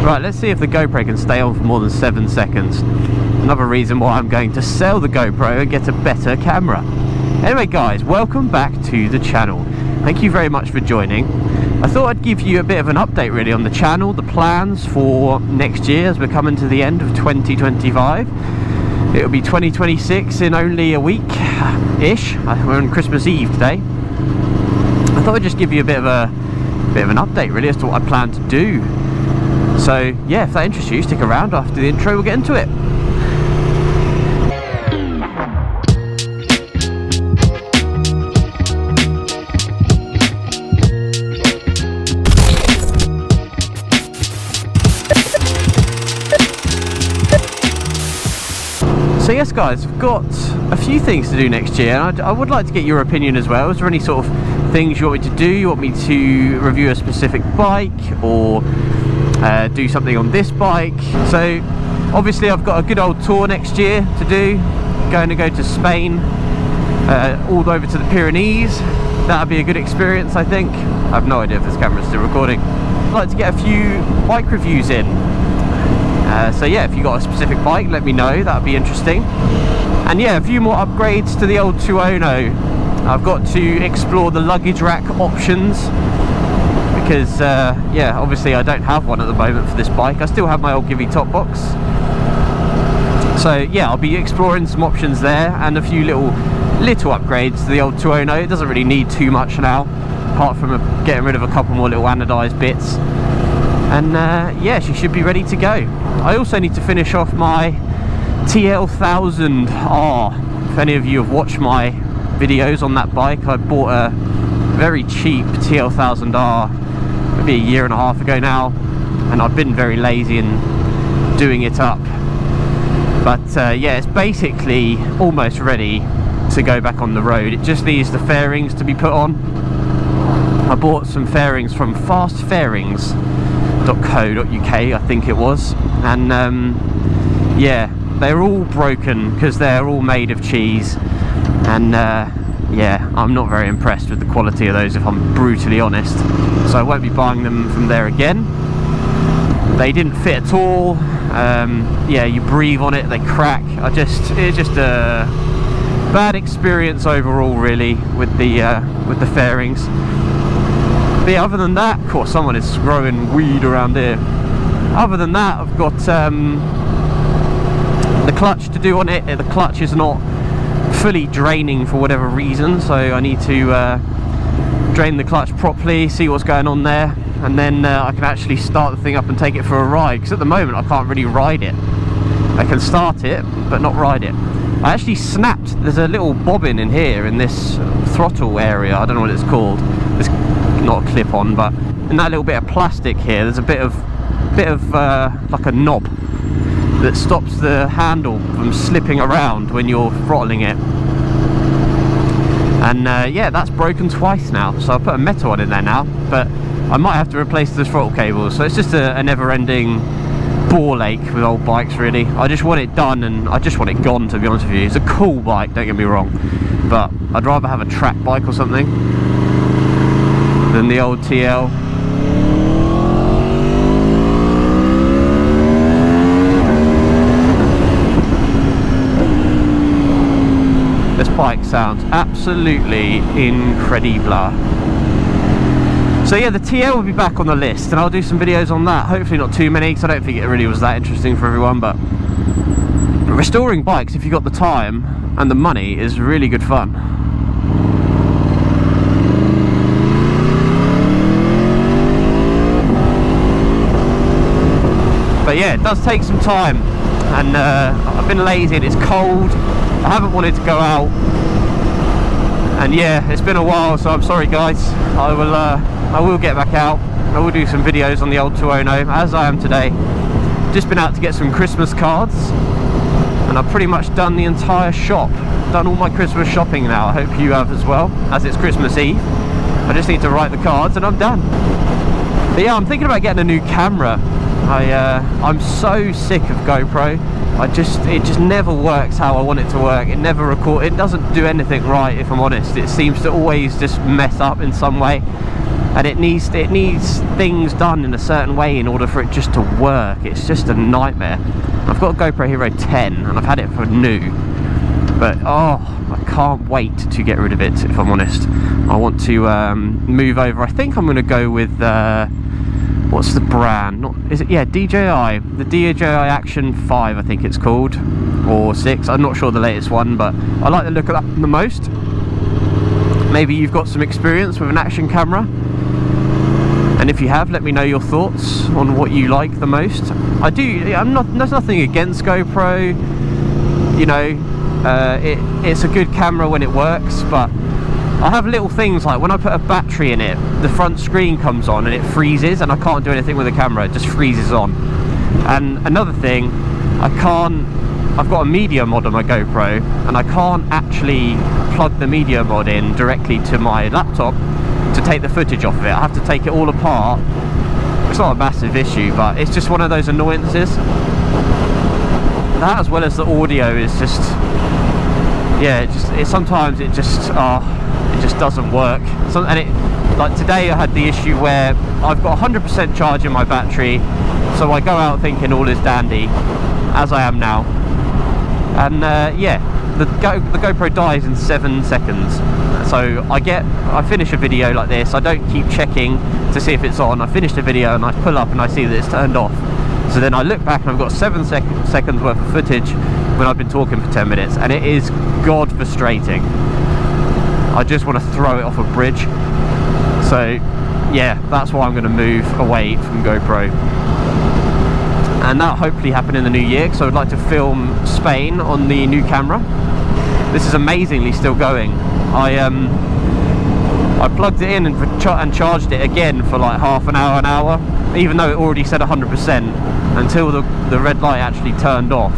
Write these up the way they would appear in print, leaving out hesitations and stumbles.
Right, let's see if the GoPro can stay on for more than 7 seconds. Another reason why I'm going to sell the GoPro and get a better camera. Anyway guys, welcome back to the channel. Thank you very much for joining. I thought I'd give you a bit of an update really on the channel, the plans for next year as we're coming to the end of 2025. It'll be 2026 in only a week-ish. We're on Christmas Eve today. I thought I'd just give you a bit of an update really as to what I plan to do. So yeah, if that interests you, stick around. After the intro we'll get into it. So yes guys, I've got a few things to do next year, and I would like to get your opinion as well. Is there any sort of things you want me to do? You want me to review a specific bike, or do something on this bike? So obviously I've got a good old tour next year to do. Going to go to Spain, all over to the Pyrenees. That'll be a good experience, I think. I have no idea if this camera's still recording. I'd like to get a few bike reviews in. So yeah, if you've got a specific bike, let me know, that would be interesting. And yeah, a few more upgrades to the old 2.0. I've got to explore the luggage rack options, because yeah, obviously I don't have one at the moment for this bike. I still have my old Givey top box. So yeah, I'll be exploring some options there, and a few little upgrades to the old 2.0. It doesn't really need too much now, apart from getting rid of a couple more little anodized bits. And yeah, she should be ready to go. I also need to finish off my TL1000R. If any of you have watched my videos on that bike, I bought a very cheap TL1000R maybe a year and a half ago now, and I've been very lazy in doing it up. But yeah, it's basically almost ready to go back on the road. It just needs the fairings to be put on. I bought some fairings from fastfairings.co.uk, I think it was, and yeah, they're all broken because they're all made of cheese, and yeah, I'm not very impressed with the quality of those, if I'm brutally honest, so I won't be buying them from there again. They didn't fit at all. Yeah, you breathe on it, they crack. It's just a bad experience overall really with the fairings. But yeah, other than that, of course someone is growing weed around here. Other than that, I've got the clutch to do on it. The clutch is not fully draining for whatever reason, so I need to drain the clutch properly, see what's going on there, and then I can actually start the thing up and take it for a ride, because at the moment I can't really ride it. I can start it but not ride it. I actually snapped, there's a little bobbin in here in this throttle area, I don't know what it's called. It's not a clip on, but in that little bit of plastic here there's a bit of like a knob that stops the handle from slipping around when you're throttling it. And yeah, that's broken twice now, so I put a metal one in there now, but I might have to replace the throttle cables. So it's just a never-ending ball ache with old bikes really. I just want it done, and I just want it gone, to be honest with you. It's a cool bike, don't get me wrong, but I'd rather have a track bike or something than the old TL. This bike sounds absolutely incredible. So yeah, the TL will be back on the list, and I'll do some videos on that. Hopefully not too many, because I don't think it really was that interesting for everyone, but restoring bikes, if you've got the time and the money, is really good fun. But yeah, it does take some time, and I've been lazy and it's cold. I haven't wanted to go out, and yeah, it's been a while, so I'm sorry guys. I will get back out. I will do some videos on the old 2.0 as I am today. Just been out to get some Christmas cards, and I've pretty much done the entire shop. Done all my Christmas shopping now. I hope you have as well, as it's Christmas Eve. I just need to write the cards and I'm done. But yeah, I'm thinking about getting a new camera. I'm so sick of GoPro. It just never works how I want it to work. It never it doesn't do anything right, if I'm honest. It seems to always just mess up in some way. and it needs things done in a certain way in order for it just to work. It's just a nightmare. I've got a GoPro Hero 10 and I've had it for new, but oh, I can't wait to get rid of it, if I'm honest. I want to move over. I think I'm going to go with what's the brand? Is it? Yeah, DJI. The DJI Action 5, I think it's called, or 6. I'm not sure the latest one, but I like the look of that the most. Maybe you've got some experience with an action camera, and if you have, let me know your thoughts on what you like the most. There's nothing against GoPro, you know. It's a good camera when it works, but I have little things like when I put a battery in it, the front screen comes on and it freezes, and I can't do anything with the camera. It just freezes on. And another thing, I've got a media mod on my GoPro, and I can't actually plug the media mod in directly to my laptop to take the footage off of it. I have to take it all apart. It's not a massive issue, but it's just one of those annoyances. That, as well as the audio, is just, yeah, sometimes it just doesn't work. Like today I had the issue where I've got 100% charge in my battery, so I go out thinking all is dandy, as I am now, and yeah, the GoPro dies in 7 seconds. So I finish a video like this, I don't keep checking to see if it's on. I finish the video and I pull up and I see that it's turned off. So then I look back and I've got 7 seconds worth of footage when I've been talking for 10 minutes, and it is god frustrating. I just want to throw it off a bridge. So yeah, that's why I'm going to move away from GoPro, and that'll hopefully happen in the new year, because I would like to film Spain on the new camera. This is amazingly still going. I plugged it in and charged it again for like half an hour, even though it already said 100%, until the red light actually turned off,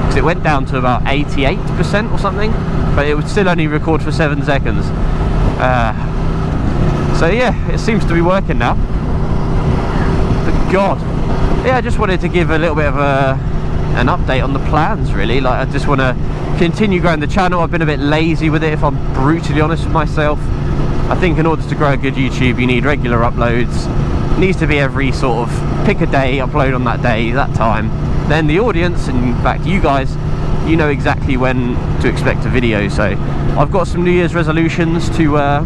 because it went down to about 88% or something, but it would still only record for 7 seconds. So yeah, it seems to be working now. But god, yeah, I just wanted to give a little bit of an update on the plans, really. Like, I just want to continue growing the channel. I've been a bit lazy with it, if I'm brutally honest with myself. I think in order to grow a good YouTube, you need regular uploads. It needs to be every sort of, pick a day, upload on that day, that time. Then the audience, and in fact you guys, you know exactly when to expect a video. So I've got some New Year's resolutions to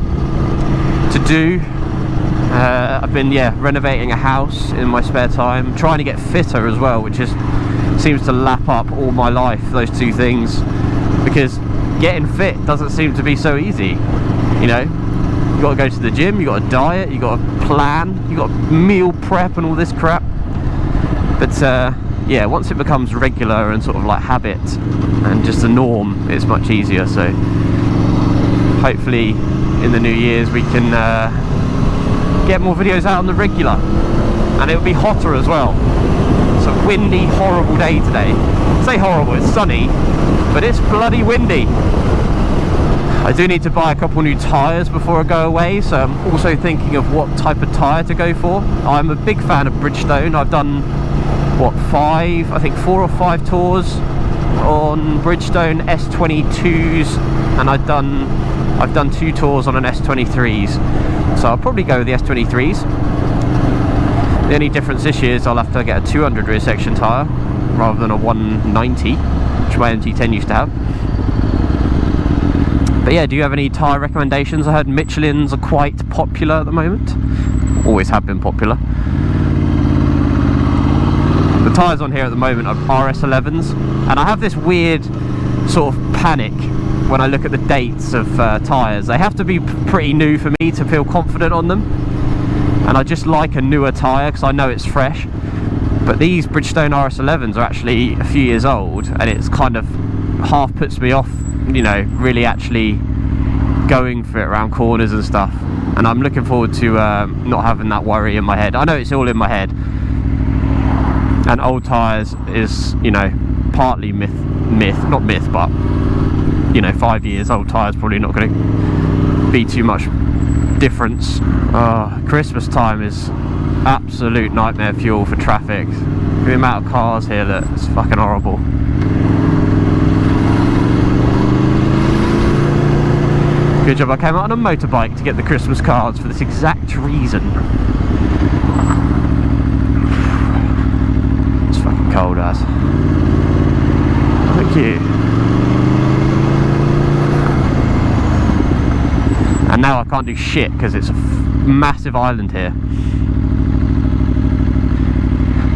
do. I've been renovating a house in my spare time, trying to get fitter as well, which seems to lap up all my life, those two things, because getting fit doesn't seem to be so easy. You know, you got to go to the gym, you got to diet, you got to plan, you got to meal prep and all this crap. But yeah, once it becomes regular and sort of like habit and just the norm, it's much easier. So hopefully in the New Year's we can get more videos out on the regular, and it'll be hotter as well. It's a windy, horrible day today. I say horrible, it's sunny, but it's bloody windy. I do need to buy a couple new tyres before I go away, so I'm also thinking of what type of tyre to go for. I'm a big fan of Bridgestone. I've done, what, 4 or 5 tours on Bridgestone S22s, and I've done 2 tours on an S23s, so I'll probably go with the S23s. The only difference this year is I'll have to get a 200 rear section tyre rather than a 190, which my MT10 used to have. But yeah, do you have any tyre recommendations? I heard Michelin's are quite popular at the moment. Always have been popular. The tyres on here at the moment are RS11s, and I have this weird sort of panic when I look at the dates of tyres. They have to be pretty new for me to feel confident on them, and I just like a newer tyre because I know it's fresh. But these Bridgestone RS11s are actually a few years old, and it's kind of half puts me off, you know, really actually going for it around corners and stuff. And I'm looking forward to not having that worry in my head. I know it's all in my head, and old tyres is, you know, partly myth, not myth, but, you know, 5 years old tyres probably not going to be too much difference. Christmas time is absolute nightmare fuel for traffic. The amount of cars here, that's fucking horrible. Good job I came out on a motorbike to get the Christmas cards for this exact reason. It's fucking cold as. Thank you. And now I can't do shit because it's a massive island here.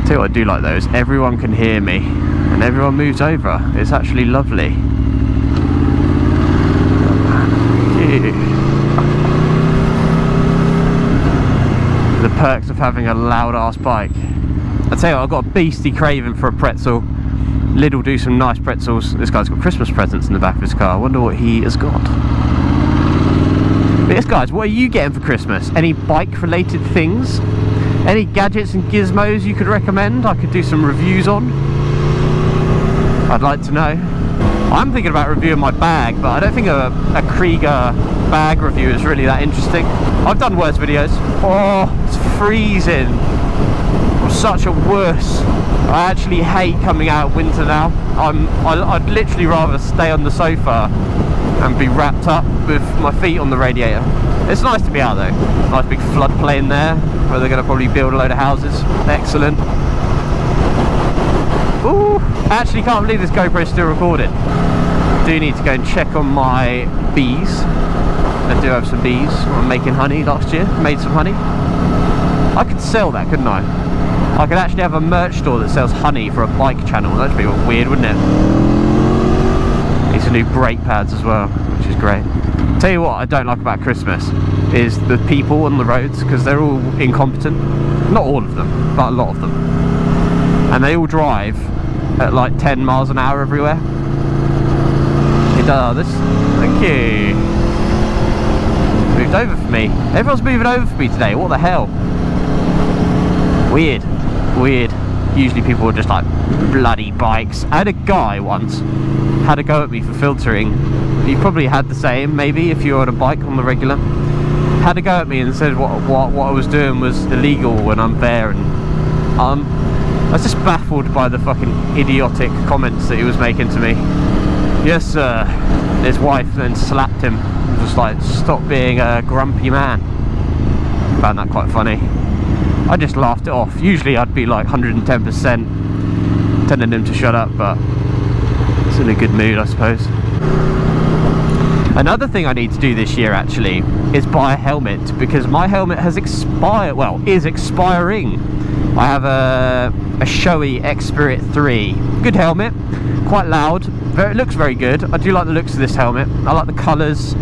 Tell you what I do like though is everyone can hear me and everyone moves over. It's actually lovely. The perks of having a loud ass bike. I tell you what, I've got a beastly craving for a pretzel. Lidl do some nice pretzels. This guy's got Christmas presents in the back of his car. I wonder what he has got. But yes guys, what are you getting for Christmas? Any bike related things? Any gadgets and gizmos you could recommend I could do some reviews on? I'd like to know. I'm thinking about reviewing my bag, but I don't think a Krieger bag review is really that interesting. I've done worse videos. Oh, it's freezing. I'm such a wuss. I actually hate coming out of winter now. I'd literally rather stay on the sofa and be wrapped up with my feet on the radiator. It's nice to be out though. Nice big floodplain there, where they're going to probably build a load of houses. Excellent. Ooh, actually can't believe this GoPro is still recording. Do need to go and check on my bees. I do have some bees. I'm making honey last year. Made some honey. I could sell that, couldn't I? I could actually have a merch store that sells honey for a bike channel. That'd be weird, wouldn't it? Need some new brake pads as well, which is great. Tell you what I don't like about Christmas is the people on the roads, because they're all incompetent. Not all of them, but a lot of them. And they all drive at like 10 miles an hour everywhere. It does. Thank you. Moved over for me. Everyone's moving over for me today. What the hell? Weird. Weird. Usually people are just like bloody bikes. I had a guy once had a go at me for filtering. You probably had the same, maybe, if you were on a bike on the regular. Had a go at me and said what I was doing was illegal and unfair, and I was just baffled by the fucking idiotic comments that he was making to me. Yes sir. His wife then slapped him. Just like, stop being a grumpy man. Found that quite funny. I just laughed it off. Usually I'd be like 110% telling him to shut up, but it's in a good mood I suppose. Another thing I need to do this year actually is buy a helmet, because my helmet has expired, well, is expiring. I have a Shoei X-Spirit 3. Good helmet, quite loud, it looks very good. I do like the looks of this helmet. I like the colours.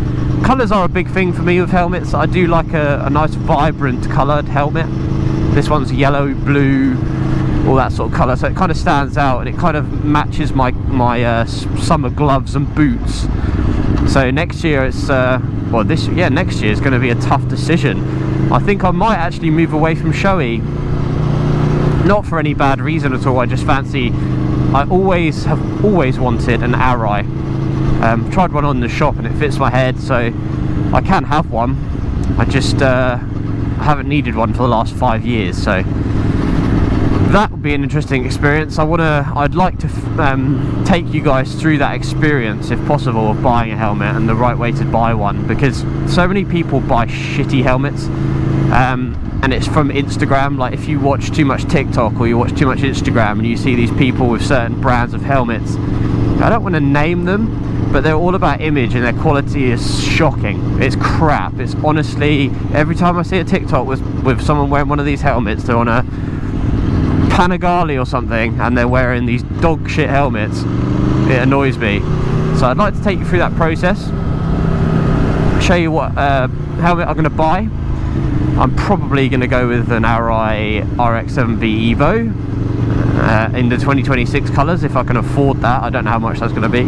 Colours are a big thing for me with helmets. I do like a nice vibrant coloured helmet. This one's yellow, blue, all that sort of colour, so it kind of stands out and it kind of matches my summer gloves and boots. So next year it's next year is going to be a tough decision. I think I might actually move away from Shoei. Not for any bad reason at all, I just fancy, I have always wanted an Arai. Tried one on the shop and it fits my head, so I can have one. I just haven't needed one for the last 5 years, so that would be an interesting experience. I'd like to take you guys through that experience, if possible, of buying a helmet and the right way to buy one, because so many people buy shitty helmets, and it's from Instagram. Like, if you watch too much TikTok or you watch too much Instagram and you see these people with certain brands of helmets, I don't want to name them, but they're all about image and their quality is shocking. It's crap. It's honestly, every time I see a TikTok with someone wearing one of these helmets, they're on a Panigale or something and they're wearing these dog shit helmets, it annoys me. So I'd like to take you through that process, show you what helmet I'm going to buy. I'm probably going to go with an Arai RX-7V Evo in the 2026 colours, if I can afford that. I don't know how much that's going to be,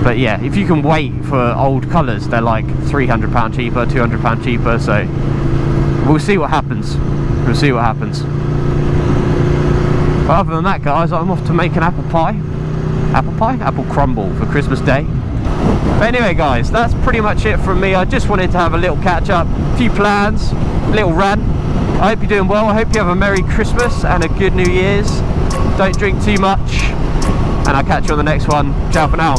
but yeah, if you can wait for old colours, they're like £300 cheaper, £200 cheaper, so we'll see what happens. We'll see what happens. But other than that, guys, I'm off to make an apple crumble for Christmas Day. But anyway, guys, that's pretty much it from me. I just wanted to have a little catch up, a few plans, a little rant. I hope you're doing well. I hope you have a Merry Christmas and a good New Year's. Don't drink too much, and I'll catch you on the next one. Ciao for now.